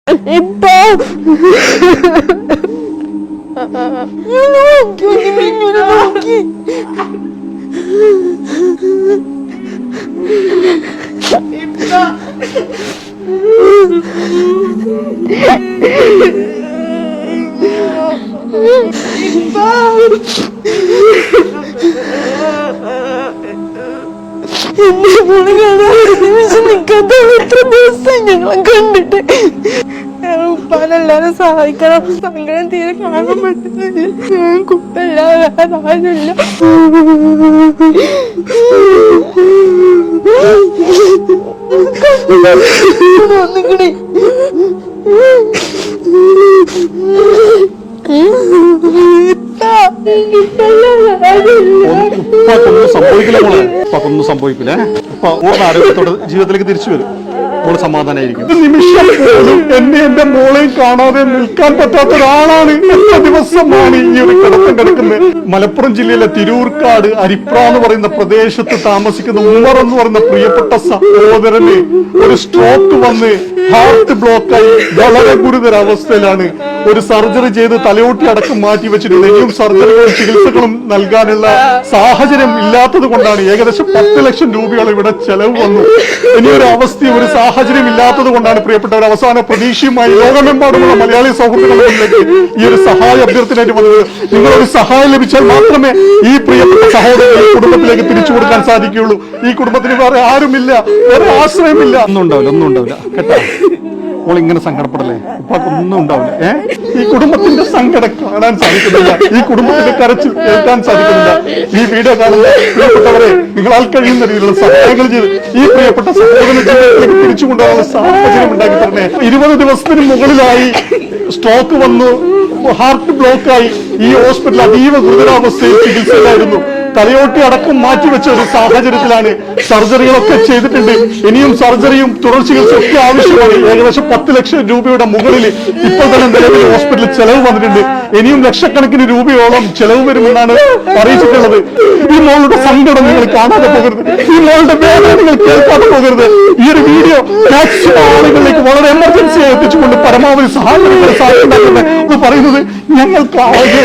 എന്റെ മോളെ കാണാൻ നിൽക്കാത്ത എത്ര ദിവസം ഞങ്ങളെ കണ്ടിട്ട് ഉപ്പാനെല്ലാരും സഹായിക്കണം. സങ്കടം തീരെ കാണാൻ പറ്റുന്നില്ല. ഞാൻ കുട്ടല്ലാതെ ആരുമില്ല. ഒന്നുകൂടി ഒന്നും സംഭവിക്കില്ല. ആരോഗ്യത്തോടെ ജീവിതത്തിലേക്ക് തിരിച്ചു വരും. മോള് സമാധാനായിരിക്കും. നിമിഷം പോലും എന്നെ എന്റെ മോളെയും കാണാതെ നിൽക്കാൻ പറ്റാത്ത ഒരാളാണ്. എത്ര ദിവസമാണ് ഈ ഒരു കിടത്തം കിടക്കുന്നത്. മലപ്പുറം ജില്ലയിലെ തിരൂർക്കാട് അരിപ്ര എന്ന് പറയുന്ന പ്രദേശത്ത് താമസിക്കുന്ന ഉമ്മർ എന്ന് പറയുന്ന പ്രിയപ്പെട്ട സഹോദരന് ഒരു സ്ട്രോക്ക് വന്ന് ഹാർട്ട് ബ്ലോക്കായി വളരെ ഗുരുതര അവസ്ഥയിലാണ്. ഒരു സർജറി ചെയ്ത് തലയോട്ടി അടക്കം മാറ്റി വെച്ചിട്ടുണ്ട്. ഇനിയും സർജറികളും ചികിത്സകളും നൽകാനുള്ള സാഹചര്യം ഇല്ലാത്തത് കൊണ്ടാണ് ഏകദേശം 10 ലക്ഷം രൂപയോളം ഇവിടെ ചെലവ് വന്നു. ഇനിയൊരു അവസ്ഥയും ഒരു സാഹചര്യം ഇല്ലാത്തത് കൊണ്ടാണ് പ്രിയപ്പെട്ടവർ അവസാന പ്രതീക്ഷയുമായി ലോകമെമ്പാടുമുള്ള മലയാളി സൗഹൃദങ്ങളുടെ മുന്നിലേക്ക് ഈ ഒരു സഹായ അഭ്യർത്ഥനയായിട്ട് വന്നത്. നിങ്ങളൊരു സഹായം ലഭിച്ചാൽ മാത്രമേ ഈ പ്രിയപ്പെട്ട സഹോദരൻ ഈ കുടുംബത്തിലേക്ക് തിരിച്ചു കൊടുക്കാൻ സാധിക്കുകയുള്ളൂ. ഈ കുടുംബത്തിന് വേറെ ആരുമില്ല, വേറെ ആശ്രയമില്ല. ഒന്നും ഉണ്ടാവില്ല കേട്ടോ. അപ്പോൾ ഇങ്ങനെ സങ്കടപ്പെടല്ലേ. ഉപ്പാക്കൊന്നും ഉണ്ടാവില്ല. ഈ കുടുംബത്തിന്റെ സങ്കടം കാണാൻ സാധിക്കുന്നില്ല. ഈ കുടുംബത്തിന്റെ കരച്ചിൽ കേൾക്കാൻ സാധിക്കുന്നില്ല. ഈ വീഡിയോ കാണുന്ന പ്രിയപ്പെട്ടവരെ നിങ്ങളാൽ കഴിയുന്ന രീതിയിലുള്ള സഹായങ്ങൾ ചെയ്ത് ഈ പ്രിയപ്പെട്ട സഹോദരന്റെ ജീവിതത്തിലേക്ക് തിരിച്ചു കൊണ്ടുപോകാനുള്ള സാഹചര്യം ഉണ്ടാക്കി തരണേ. 20 ദിവസത്തിന് മുകളിലായി സ്ട്രോക്ക് വന്നു, ഹാർട്ട് ബ്ലോക്കായി ഈ ഹോസ്പിറ്റൽ അതീവ ഗുരുതരാവസ്ഥയിൽ ചികിത്സയിലായിരുന്നു. തലയോട്ടി അടക്കം മാറ്റിവെച്ച ഒരു സാഹചര്യത്തിലാണ്. സർജറികളൊക്കെ ചെയ്തിട്ടുണ്ട്. ഇനിയും സർജറിയും തുടർ ചികിത്സയൊക്കെ ആവശ്യമാണ്. ഏകദേശം 10 ലക്ഷം രൂപയുടെ മുകളിൽ ഇപ്പോൾ തന്നെ നിലവിൽ ഹോസ്പിറ്റലിൽ ചെലവ് വന്നിട്ടുണ്ട്. ഇനിയും ലക്ഷക്കണക്കിന് രൂപയോളം ചെലവ് വരുമെന്നാണ് അറിയിച്ചിട്ടുള്ളത്. ഈ മോളുടെ സങ്കടം നിങ്ങൾ കാണാതെ പോകരുത്. ഈ മോളുടെ വേദന നിങ്ങൾ കേൾക്കാതെ പോകരുത്. ഈ ഒരു വീഡിയോ മാക്സിമം ആളുകളിലേക്ക് വളരെ എമർജൻസി എത്തിച്ചുകൊണ്ട് പരമാവധി സഹായങ്ങൾ സാധിക്കുന്നത് പറയുന്നത് ഞങ്ങൾക്ക് ആകെ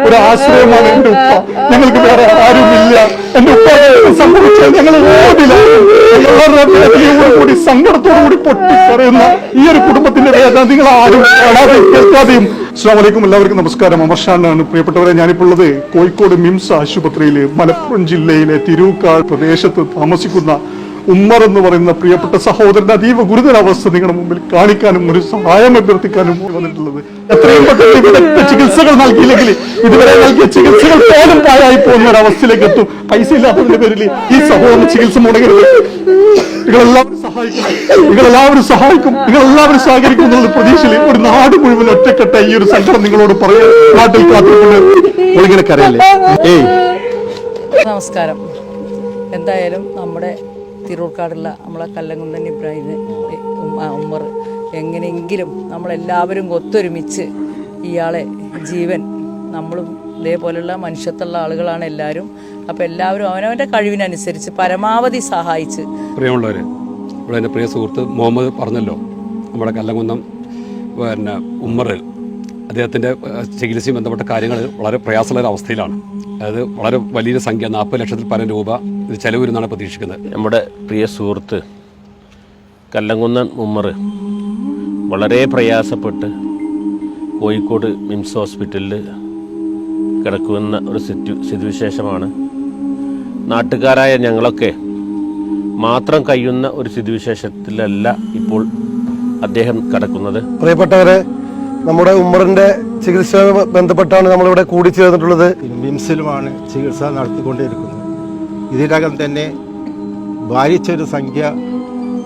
ഒരു ആശ്രയമാണ് എന്റെ ഉപ്പ. ഞങ്ങൾക്ക് വേറെ ആരുമില്ല. എന്റെ ഉപ്പ സംഭവിച്ചാൽ ഞങ്ങൾ കൂടി സങ്കടത്തോടുകൂടി പൊട്ടിക്കറിയുന്ന ഈ ഒരു കുടുംബത്തിന്റെ വേദന നിങ്ങൾ ആരും കാണാതെ കേൾക്കാതെയും. അസ്സലാമു അലൈക്കും, എല്ലാവർക്കും നമസ്കാരം. അമർഷാനാണ് പ്രിയപ്പെട്ടവരെ. ഞാനിപ്പോൾ ഉള്ളത് കോഴിക്കോട് മിംസ് ആശുപത്രിയിലെ മലപ്പുറം ജില്ലയിലെ തിരൂക്കാട് പ്രദേശത്ത് താമസിക്കുന്ന ഉമ്മർ എന്ന് പറയുന്ന പ്രിയപ്പെട്ട സഹോദരന്റെ അതീവ ഗുരുതരാവസ്ഥ നിങ്ങളുടെ മുമ്പിൽ കാണിക്കാനും ഒരു സഹായം അഭ്യർത്ഥിക്കാനും വന്നിട്ടുള്ളത്. എത്രയും പെട്ടെന്ന് വിദഗ്ധ ചികിത്സകൾ നൽകിയില്ലെങ്കിൽ ഇതുവരെ നൽകിയ ചികിത്സകൾ പോലും പാഴായി പോകുന്ന ഒരവസ്ഥയിലേക്ക് എത്തും. പൈസ ഇല്ലാത്തതിന്റെ പേരിൽ ഈ സഹോദരൻ ചികിത്സ മുടങ്ങരുത്. നിങ്ങളെല്ലാവരും സഹായിക്കും, നിങ്ങളെല്ലാവരും സഹകരിക്കും എന്നുള്ള പ്രതീക്ഷയിൽ ഒരു നാട് മുഴുവൻ ഒറ്റക്കെട്ട ഈ ഒരു സംഘടന നിങ്ങളോട് പറയാൻ നാട്ടിൽ കാത്തിട്ടുണ്ട്. നിങ്ങളിങ്ങനെ കരയല്ലേ? നമസ്കാരം. എന്തായാലും നമ്മുടെ തിരൂർക്കാടുള്ള നമ്മളെ കല്ലങ്കുന്നൻ ഇബ്രാഹിം ഉമ്മർ എങ്ങനെയെങ്കിലും നമ്മളെല്ലാവരും ഒത്തൊരുമിച്ച് ഇയാളെ ജീവൻ, നമ്മളും ഇതേപോലെയുള്ള മനുഷ്യത്തുള്ള ആളുകളാണ് എല്ലാവരും. അപ്പോൾ എല്ലാവരും അവനവൻ്റെ കഴിവിനനുസരിച്ച് പരമാവധി സഹായിച്ച്. പ്രിയമുള്ളവർ, ഇവിടെ എൻ്റെ പ്രിയ സുഹൃത്ത് മുഹമ്മദ് പറഞ്ഞല്ലോ, നമ്മുടെ കല്ലങ്കുന്നം ഉമ്മർ അദ്ദേഹത്തിൻ്റെ ചികിത്സയും ബന്ധപ്പെട്ട കാര്യങ്ങൾ വളരെ പ്രയാസമുള്ള ഒരു അവസ്ഥയിലാണ്. അതായത് വളരെ വലിയൊരു സംഖ്യ 40 ലക്ഷത്തിൽ പരം രൂപ ഇത് ചെലവ് വരുന്നതാണ് പ്രതീക്ഷിക്കുന്നത്. നമ്മുടെ പ്രിയ സുഹൃത്ത് കല്ലങ്കുന്നൻ ഉമ്മർ വളരെ പ്രയാസപ്പെട്ട് കോഴിക്കോട് മിംസ് ഹോസ്പിറ്റലിൽ കിടക്കുന്ന ഒരു സ്ഥിതിവിശേഷമാണ്. നാട്ടുകാരായ ഞങ്ങളൊക്കെ മാത്രം കഴിയുന്ന ഒരു സ്ഥിതിവിശേഷത്തിലല്ല ഇപ്പോൾ അദ്ദേഹം കിടക്കുന്നത്. പ്രിയപ്പെട്ടവരെ, നമ്മുടെ ഉമ്മറിന്റെ ചികിത്സ ബന്ധപ്പെട്ടാണ് നമ്മളിവിടെ കൂടിച്ചേർന്നിട്ടുള്ളത്. മിംസിലുമാണ് ചികിത്സ നടത്തിക്കൊണ്ടിരിക്കുന്നത്. ഇതിനകം തന്നെ ഭാരിച്ചൊരു സംഖ്യ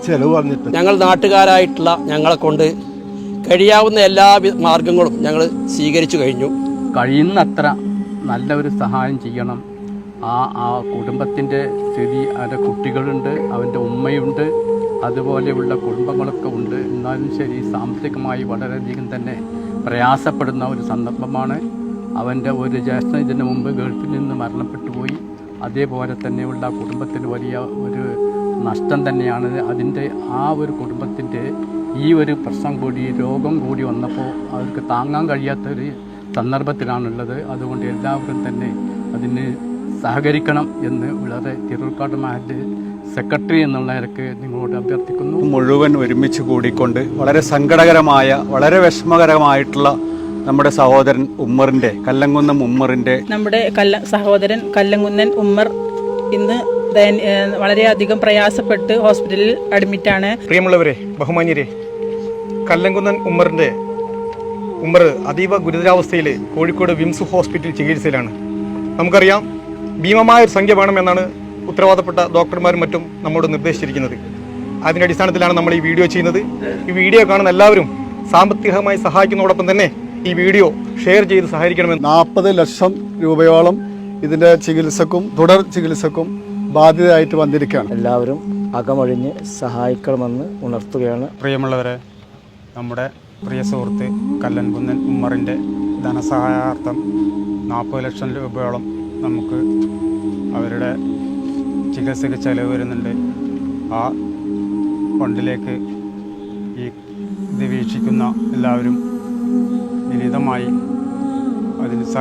ചെലവ് വന്നിട്ടുണ്ട്. ഞങ്ങൾ നാട്ടുകാരായിട്ടുള്ള ഞങ്ങളെ കൊണ്ട് കഴിയാവുന്ന എല്ലാ മാർഗങ്ങളും ഞങ്ങൾ സ്വീകരിച്ചു കഴിഞ്ഞു. കഴിയുന്നത്ര നല്ല ഒരു സഹായം ചെയ്യണം. ആ കുടുംബത്തിൻ്റെ സ്ഥിതി, അവൻ്റെ കുട്ടികളുണ്ട്, അവൻ്റെ ഉമ്മയുണ്ട്, അതുപോലെയുള്ള കുടുംബങ്ങളൊക്കെ ഉണ്ട്. എന്നാലും ശരി, സാമ്പത്തികമായി വളരെയധികം തന്നെ പ്രയാസപ്പെടുന്ന ഒരു സന്ദർഭമാണ്. അവൻ്റെ ഒരു ജ്യേഷ്ഠൻ ഇതിന് മുമ്പ് ഗൾഫിൽ നിന്ന് മരണപ്പെട്ടു പോയി. അതേപോലെ തന്നെയുള്ള കുടുംബത്തിൽ വലിയ ഒരു നഷ്ടം തന്നെയാണ്. അതിൻ്റെ ആ ഒരു കുടുംബത്തിൻ്റെ ഈ ഒരു പ്രശ്നം കൂടി രോഗം കൂടി വന്നപ്പോൾ അവർക്ക് താങ്ങാൻ കഴിയാത്തൊരു സന്ദർഭത്തിലാണുള്ളത്. അതുകൊണ്ട് എല്ലാവരും തന്നെ അതിന് സഹകരിക്കണം എന്ന് വളരെ തിരൂർക്കാട് മഹല്ല് സെക്രട്ടറി എന്നുള്ള നിലക്ക് നിങ്ങളോട് അഭ്യർത്ഥിക്കുന്നു. മുഴുവൻ ഒരുമിച്ച് കൂടിക്കൊണ്ട് വളരെ സങ്കടകരമായ, വളരെ വിഷമകരമായിട്ടുള്ള നമ്മുടെ സഹോദരൻ ഉമ്മറിൻ്റെ, കല്ലങ്കുന്നം ഉമ്മറിൻ്റെ നമ്മുടെ സഹോദരൻ കല്ലങ്കുന്നൻ ഉമ്മർ ഇന്ന് വളരെയധികം പ്രയാസപ്പെട്ട് ഹോസ്പിറ്റലിൽ അഡ്മിറ്റാണ്. പ്രിയമുള്ളവരെ, ബഹുമാന്യരെ, കല്ലങ്കുന്നൻ ഉമ്മർ അതീവ ഗുരുതരാവസ്ഥയിൽ കോഴിക്കോട് വിംസ് ഹോസ്പിറ്റൽ ചികിത്സയിലാണ്. നമുക്കറിയാം, ഭീമമായ ഒരു സംഖ്യ വേണമെന്നാണ് ഉത്തരവാദപ്പെട്ട ഡോക്ടർമാരും മറ്റും നമ്മോട് നിർദ്ദേശിച്ചിരിക്കുന്നത്. അതിൻ്റെ അടിസ്ഥാനത്തിലാണ് നമ്മൾ ഈ വീഡിയോ ചെയ്യുന്നത്. ഈ വീഡിയോ കാണുന്ന എല്ലാവരും സാമ്പത്തികമായി സഹായിക്കുന്നതോടൊപ്പം തന്നെ ഈ വീഡിയോ ഷെയർ ചെയ്ത് സഹായിക്കണമെന്ന്. 40 ലക്ഷം രൂപയോളം ഇതിൻ്റെ ചികിത്സക്കും തുടർ ചികിത്സക്കും ബാധ്യതയായിട്ട് വന്നിരിക്കുകയാണ്. എല്ലാവരും അകമഴിഞ്ഞ് സഹായിക്കണമെന്ന് ഉണർത്തുകയാണ്. പ്രിയമുള്ളവരെ, നമ്മുടെ പ്രിയ സുഹൃത്ത് കല്ലൻകുന്നൻ ഉമ്മറിൻ്റെ ധനസഹായാർത്ഥം 40 ലക്ഷം രൂപയോളം നമുക്ക് അവരുടെ ചികിത്സയ്ക്ക് ചെലവ് വരുന്നുണ്ട്. ആ ഫണ്ടിലേക്ക് ഇത് വീക്ഷിക്കുന്ന എല്ലാവരും വിനീതമായി അതിന്